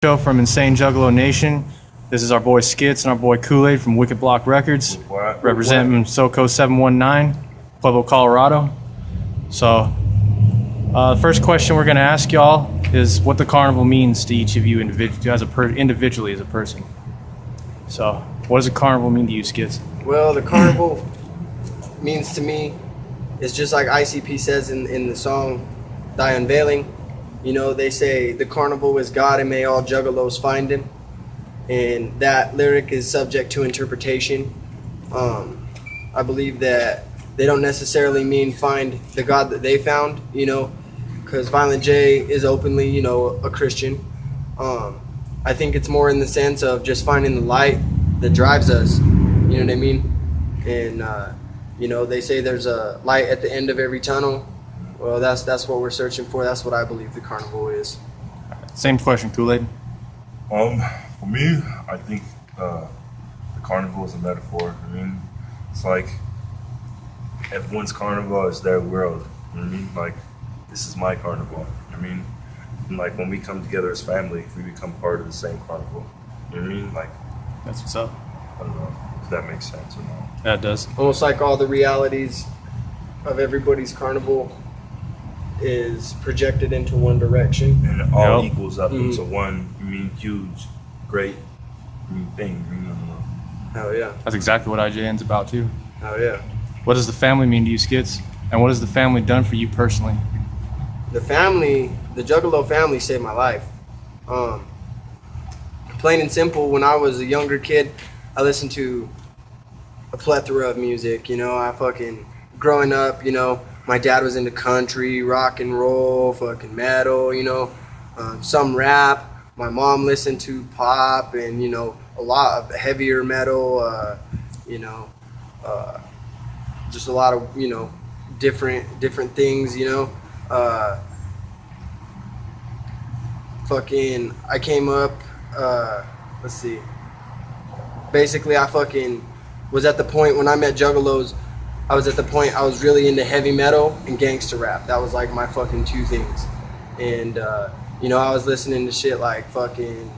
Show from Insane Juggalo Nation. This is our boy Skitz and our boy Koolaid from Wickid Block Records, representing SoCo 719, Pueblo, Colorado. So, the first question we're going to ask y'all is what the carnival means to each of you individually as a person. So, what does a carnival mean to you, Skitz? Well, the carnival means to me, it's just like ICP says in the song, Thy Unveiling. You know, they say the carnival is God and may all juggalos find him. And that lyric is subject to interpretation. I believe that they don't necessarily mean find the God that they found, you know, because Violent J is openly, you know, a Christian. I think it's more in the sense of just finding the light that drives us, you know what I mean? And, you know, they say there's a light at the end of every tunnel. Well, that's what we're searching for. That's what I believe the carnival is. Same question, Kool-Aid. For me, I think the carnival is a metaphor. I mean, it's like everyone's carnival is their world. You know what I mean? Like, this is my carnival. I mean, and like when we come together as family, we become part of the same carnival. You know what I mean? Like, that's what's up. I don't know if that makes sense or not. That does. Almost like all the realities of everybody's carnival is projected into one direction. And it all equals up into one, huge, great thing. Hell yeah. That's exactly what IJN's about too. Hell yeah. What does the family mean to you, Skitz? And what has the family done for you personally? The family, the Juggalo family saved my life. Plain and simple, when I was a younger kid, I listened to a plethora of music, you know, growing up, you know, my dad was into country, rock and roll, fucking metal, you know, some rap. My mom listened to pop and, you know, a lot of heavier metal, you know, just a lot of, you know, different things, you know. I came up, let's see. Basically, I was at the point when I met Juggalos, I was at the point I was really into heavy metal and gangster rap. That was like my fucking two things. And, you know, I was listening to shit like fucking,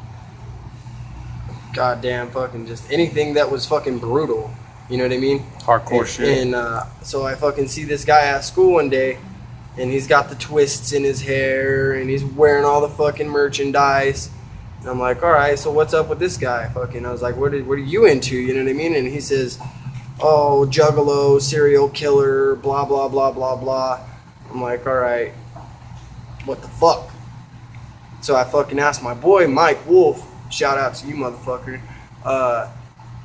goddamn fucking just anything that was fucking brutal. You know what I mean? Hardcore shit. And so I fucking see this guy at school one day, and he's got the twists in his hair, and he's wearing all the fucking merchandise. And I'm like, all right, so what's up with this guy? Fucking, I was like, what are you into? You know what I mean? And he says, oh, juggalo, serial killer, blah, blah, blah, blah, blah. I'm like, all right, what the fuck? So I fucking asked my boy, Mike Wolf, shout out to you, motherfucker.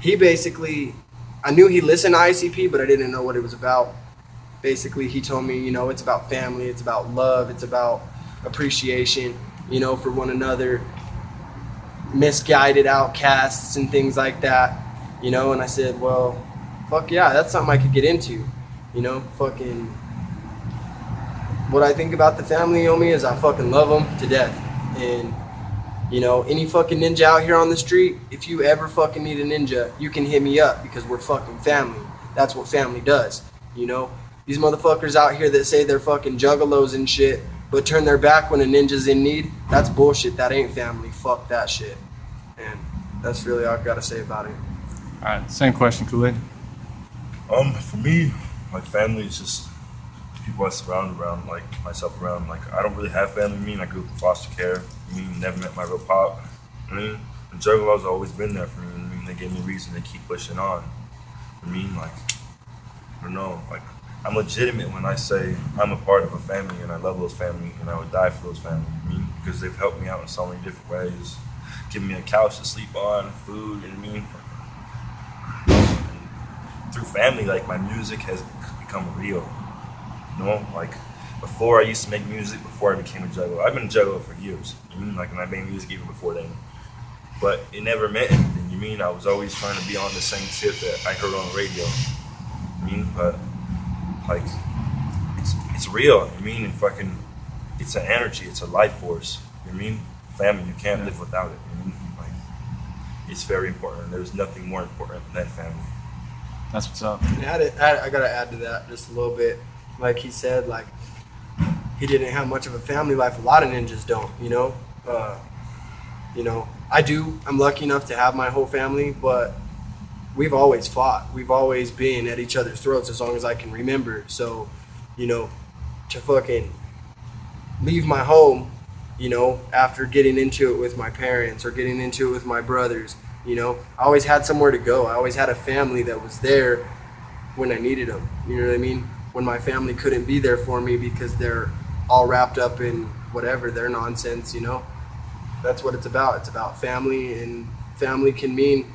He basically, I knew he listened to ICP, but I didn't know what it was about. Basically, he told me, you know, it's about family, it's about love, it's about appreciation, you know, for one another, misguided outcasts and things like that, you know. And I said, well, fuck yeah, that's something I could get into, you know. Fucking, what I think about the family, homie, is I fucking love them to death. And, you know, any fucking ninja out here on the street, if you ever fucking need a ninja, you can hit me up because we're fucking family. That's what family does, you know. These motherfuckers out here that say they're fucking juggalos and shit, but turn their back when a ninja's in need, that's bullshit. That ain't family. Fuck that shit. And that's really all I've got to say about it. All right, same question, Kool-Aid. For me, like, family is just people I surround around, like myself around. Like, I don't really have family. I mean, I grew up in foster care. I mean, never met my real pop. I mean, the Juggalos have always been there for me. I mean, they gave me a reason to keep pushing on. I mean, like, I don't know, like, I'm legitimate when I say I'm a part of a family and I love those family and I would die for those family. I mean, because they've helped me out in so many different ways. Giving me a couch to sleep on, food, and I mean, through family, like, my music has become real. You know, like, before I used to make music, before I became a juggalo. I've been a juggalo for years. You mean, like, and I made music even before then. But it never meant anything. You mean, I was always trying to be on the same shit that I heard on the radio. I mean, but, like, it's real. I mean, and fucking, it's an energy. It's a life force. You mean, family. You can't live without it. You mean, like, it's very important. There's nothing more important than family. That's what's up. I gotta add to that just a little bit. Like he said, like, he didn't have much of a family life. A lot of ninjas don't, you know. You know, I'm lucky enough to have my whole family, but we've always fought. We've always been at each other's throats as long as I can remember. So, you know, to fucking leave my home, you know, after getting into it with my parents or getting into it with my brothers, you know, I always had somewhere to go. I always had a family that was there when I needed them. You know what I mean? When my family couldn't be there for me because they're all wrapped up in whatever, their nonsense, you know? That's what it's about. It's about family, and family can mean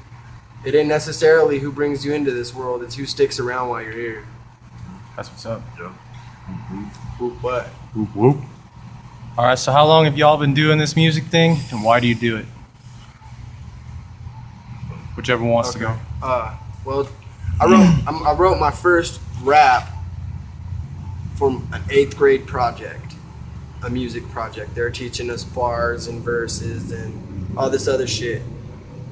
it ain't necessarily who brings you into this world. It's who sticks around while you're here. That's what's up. Yeah. Whoop what? Whoop whoop. All right, so how long have y'all been doing this music thing, and why do you do it? Whichever wants to go. Well, I wrote my first rap from an 8th grade project, a music project. They were teaching us bars and verses and all this other shit.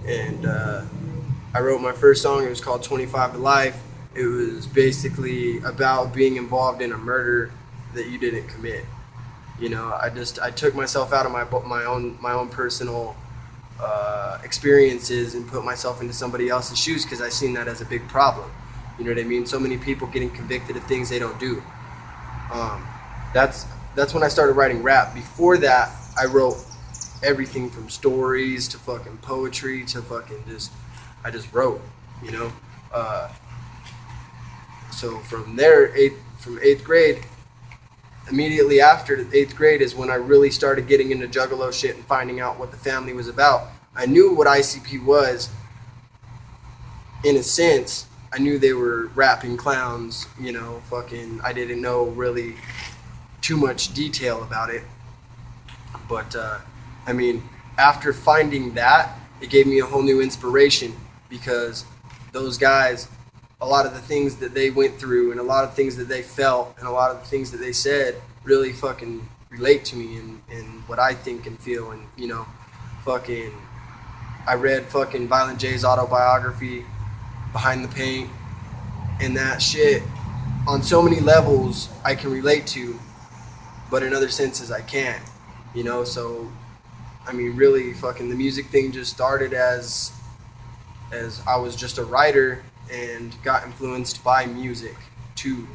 And I wrote my first song. It was called 25 to Life. It was basically about being involved in a murder that you didn't commit. You know, I took myself out of my own personal experiences and put myself into somebody else's shoes because I seen that as a big problem. You know what I mean? So many people getting convicted of things they don't do. That's when I started writing rap. Before that, I wrote everything from stories to fucking poetry to fucking I just wrote, you know? So from there, from 8th grade, immediately after 8th grade is when I really started getting into Juggalo shit and finding out what the family was about. I knew what ICP was, in a sense. I knew they were rapping clowns, you know, fucking, I didn't know really too much detail about it. But, I mean, after finding that, it gave me a whole new inspiration because those guys, a lot of the things that they went through and a lot of things that they felt and a lot of the things that they said really fucking relate to me and what I think and feel. And, you know, fucking, I read fucking Violent J's autobiography, Behind the Paint, and that shit on so many levels I can relate to, but in other senses I can't, you know? So, I mean, really fucking the music thing just started as I was just a writer and got influenced by music to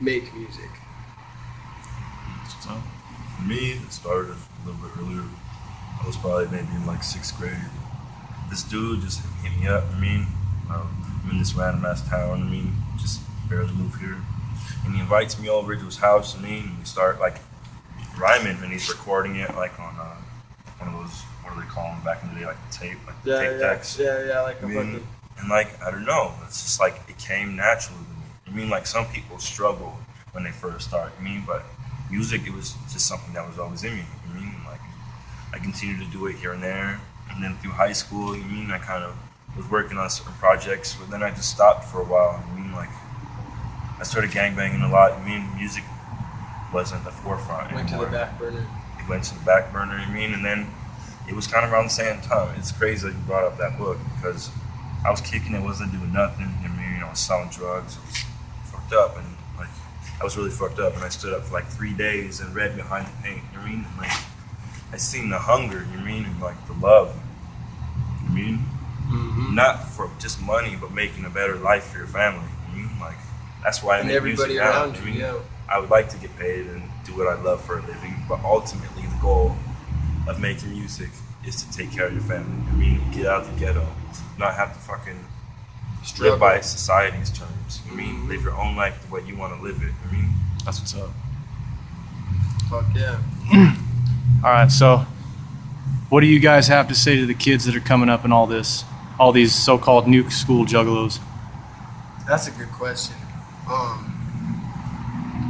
make music. So, for me, it started a little bit earlier. I was probably maybe in like 6th grade. This dude just hit me up. I mean, I'm in this random ass town. I mean, just barely moved here. And he invites me over to his house. I mean, we start like rhyming, and he's recording it like on one of those, what do they call them back in the day, like the tape, like the tape decks. Yeah, like a fucking. And like, I don't know, it's just like it came naturally to me. I mean, like some people struggle when they first start. I mean, but music, it was just something that was always in me. I mean, like I continued to do it here and there. And then through high school, I mean, I kind of was working on certain projects, but then I just stopped for a while. I mean, like I started gangbanging a lot. I mean, music wasn't the forefront anymore. Went to the back burner. It went to the back burner, I mean, and then it was kind of around the same time. It's crazy that you brought up that book because I was kicking it, wasn't doing nothing. I mean, you know, I was selling drugs. I was fucked up, and like I was really fucked up. And I stood up for like 3 days and read Behind the Paint. You know what I mean? And, like I seen the hunger. You know what I mean? And like the love. You know what I mean? Mm-hmm. Not for just money, but making a better life for your family. You know what I mean? Like that's why I make everybody music now. around you. I mean, yeah. I would like to get paid and do what I love for a living, but ultimately the goal of making music is to take care of your family. I mean, get out of the ghetto, not have to fucking live by society's terms. I mean, live your own life the way you want to live it. I mean, That's what's up. Fuck yeah. All right, so what do you guys have to say to the kids that are coming up in all these so-called new school juggalos? That's a good question.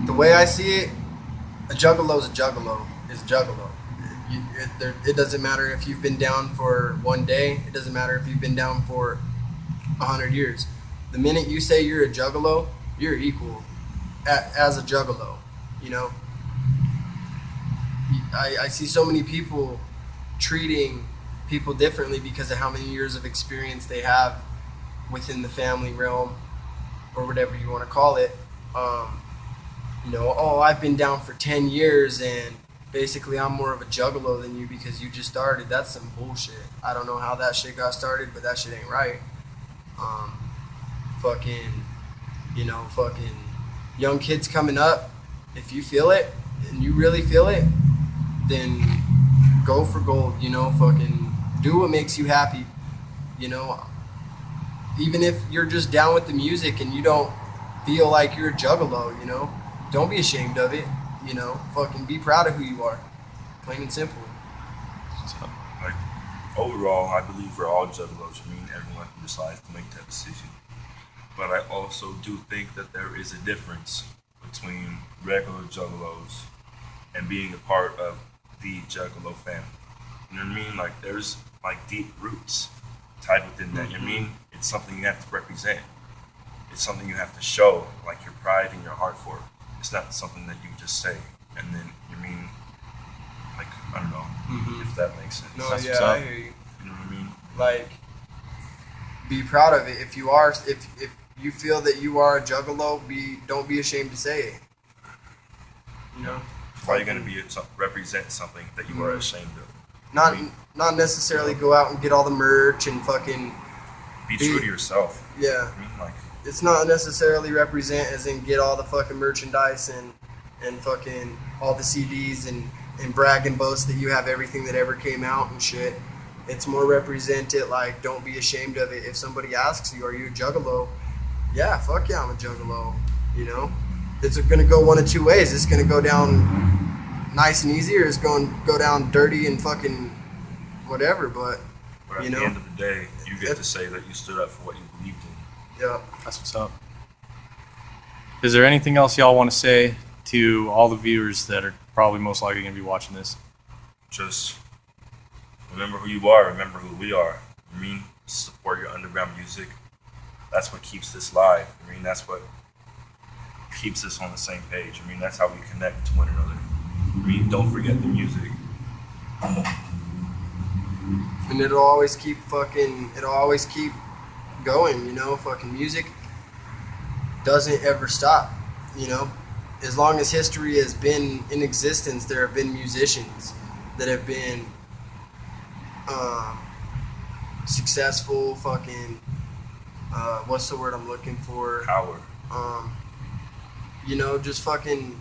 The way I see it, a juggalo is a juggalo. Is a juggalo. It doesn't matter if you've been down for one day. It doesn't matter if you've been down for 100 years. The minute you say you're a juggalo, you're equal as a juggalo. You know, I see so many people treating people differently because of how many years of experience they have within the family realm or whatever you want to call it. You know, oh, I've been down for 10 years and basically I'm more of a juggalo than you because you just started. That's some bullshit. I don't know how that shit got started, but that shit ain't right. Fucking, fucking young kids coming up, if you feel it and you really feel it, then go for gold, fucking do what makes you happy, even if you're just down with the music and you don't feel like you're a juggalo, don't be ashamed of it, fucking be proud of who you are, plain and simple. Like, overall, I believe we're all juggalos. I mean, everyone who decides to make that decision. But I also do think that there is a difference between regular juggalos and being a part of the juggalo family. You know what I mean? Like, there's like deep roots tied within that. You know what I mean? It's something you have to represent. It's something you have to show, like, your pride and your heart for. It's not something that you just say and then you mean, like, I don't know if that makes sense. No, That's yeah, what's up. I hear you. You know what I mean? Like, be proud of it. If you are, if you feel that you are a juggalo, don't be ashamed to say it. Why are you gonna represent something that you are ashamed of? Not necessarily go out and get all the merch and fucking Be true to yourself. Yeah. I mean, like, It's not necessarily represent as in get all the fucking merchandise and fucking all the CDs and brag and boast that you have everything that ever came out and shit. It's more represent it like, don't be ashamed of it. If somebody asks you, are you a juggalo? Yeah, fuck yeah, I'm a juggalo. It's gonna go one of two ways. It's gonna go down nice and easy, or it's going to go down dirty and fucking whatever. But at the end of the day, you get to say that you stood up for what you believed in. yeah. That's what's up. Is there anything else y'all want to say to all the viewers that are probably most likely going to be watching this? Just remember who you are. Remember who we are. I mean, support your underground music. That's what keeps this live. I mean, that's what keeps us on the same page. I mean, that's how we connect to one another. I mean, don't forget the music. And it'll always keep going, fucking music doesn't ever stop, As long as history has been in existence, there have been musicians that have been successful, fucking, what's the word I'm looking for? Power. Just fucking,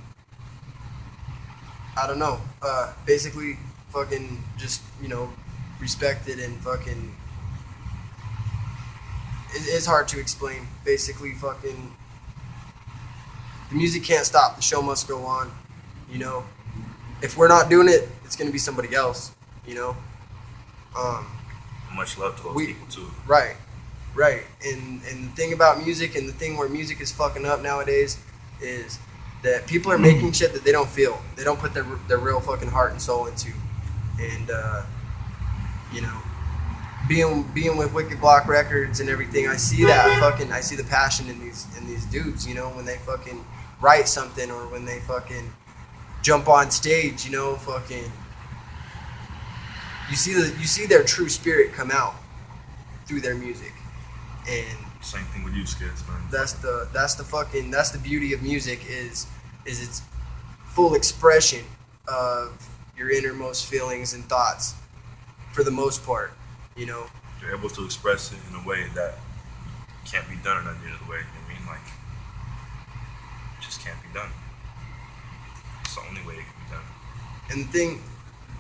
I don't know, basically fucking just, respected and fucking, it's hard to explain. Basically fucking, the music can't stop, the show must go on, If we're not doing it, it's going to be somebody else, Much love to those people too. Right. And the thing about music, and the thing where music is fucking up nowadays, is that people are making shit that they don't feel. They don't put their real fucking heart and soul into. And being with Wickid Block Records and everything, I see the passion in these dudes, when they fucking write something, or when they fucking jump on stage, fucking, you see their true spirit come out through their music. And Same thing with you, Skids, man. that's the beauty of music is its full expression of your innermost feelings and thoughts, for the most part, You're able to express it in a way that can't be done in any other way. I mean, like, it just can't be done. It's the only way it can be done. And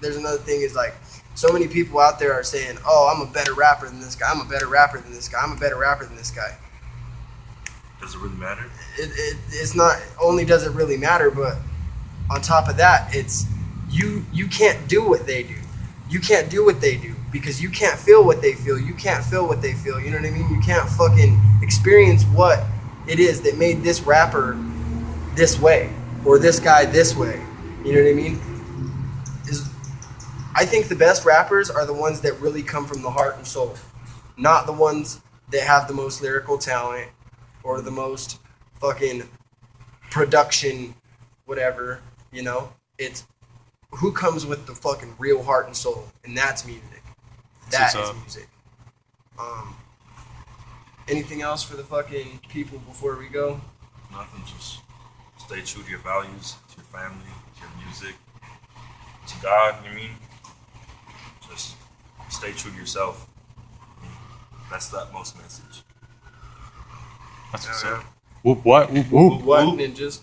there's another thing is, like, so many people out there are saying, oh, I'm a better rapper than this guy, I'm a better rapper than this guy, I'm a better rapper than this guy. Does it really matter? It's not only does it really matter, but on top of that, it's you can't do what they do. You can't do what they do because you can't feel what they feel. You can't feel what they feel. You know what I mean? You can't fucking experience what it is that made this rapper this way, or this guy this way. You know what I mean? I think the best rappers are the ones that really come from the heart and soul, not the ones that have the most lyrical talent or the most fucking production, whatever, It's who comes with the fucking real heart and soul, and that's music. That is music. Anything else for the fucking people before we go? Nothing, just stay true to your values, to your family, to your music. to God. You mean? Just stay true to yourself. I mean, that's the utmost message. That's Yeah, what's yeah. up. Whoop what? Whoop whoop. What ninjas?